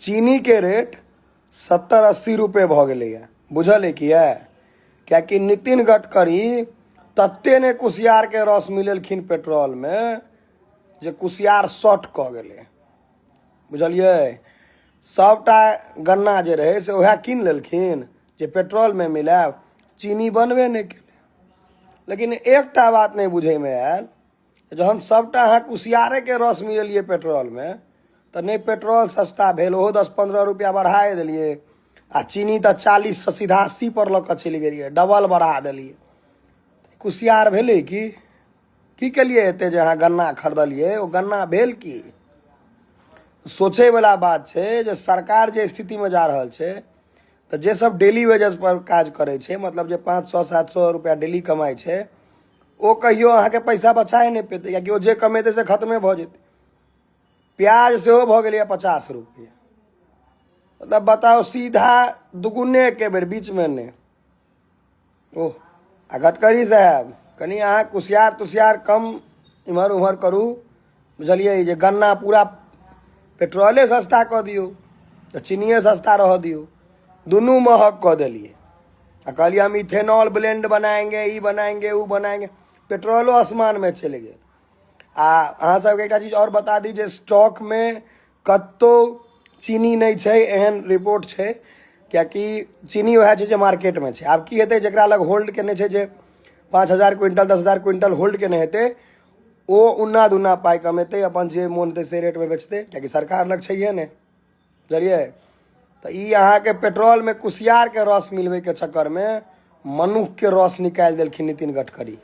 चीनी के रेट 70-80 रुपये भ गए बुझल किया क्या नितिन गडकरी तत्ते ने कुशियार के रस मिलेलखिन पेट्रोल में जे कुशियार शॉर्ट क गए बुझलिए सबटा गन्ना जे रहे से वह कीन लेलखिन जे पेट्रोल में मिलाब चीनी बनबे नहीं केले। लेकिन एकटा बात नहीं बुझे में आयल जहन सबटा अहाँ कुशियारे के रस मिलिए पेट्रोल में तो नहीं पेट्रोल सस्ता भेल ओहो 10-15 रुपया बढ़ाए दिलिए आ चीनी तो 40 से सीधा 80 पर लऽ कऽ चलि गेलिए डबल बढ़ा दिलिए कुशियार भेलै की केलिए एते जे अहाँ गन्ना खरीदलिए ओ गन्ना भेल की सोचे वाला बात है जे सरकार जे स्थिति में जा रहा है तो जे सब डेली वेजेस पर काज करे छे मतलब जे 500-700 रुपया डेली कमाई छे ओ कहियो अहाँ के पैसा बचाए नहीं पेते या कि ओ जे कमेते से खत्मे भ जेते। प्याज से हो भ गेलिए 50 रुपया मतलब बताओ सीधा दुगुने के बेर बीच में ने ओह आ गडकरी साहब कनी अहाँ कुशियार तुशियार कम इम्हर उम्हर करू बुझलिए जे गन्ना पूरा पेट्रोले सस्ता क दियो तो चीनिए सस्ता रह दियो दुनू महग क दिलिए आ कहलिए हम इथेनॉल ब्लेंड बनाएंगे ई बनाएंगे वो बनाएंगे पेट्रोलो आसमान में चले गए। अहाँ सबके एक चीज और बता दी जे स्टॉक में कतो चीनी नहीं छै एहन रिपोर्ट छै क्या कि चीनी वह छै जे मार्केट में छै। आब की हेतै जेकरा लग होल्ड केने छै जे 5,000 क्विंटल 10,000 क्विंटल होल्ड केने हेतै ओ उन्ना दुन्ना पाई कमेतै अपन जे मोन हेतै से रेट में बेचतै क्या कि सरकार लग छैहे ने बुझलिए। तो ई अहाँ के पेट्रोल में कुशियार के रस मिलवे के चक्कर में मनुख के रस निकाल देलखिन नितिन गडकरी।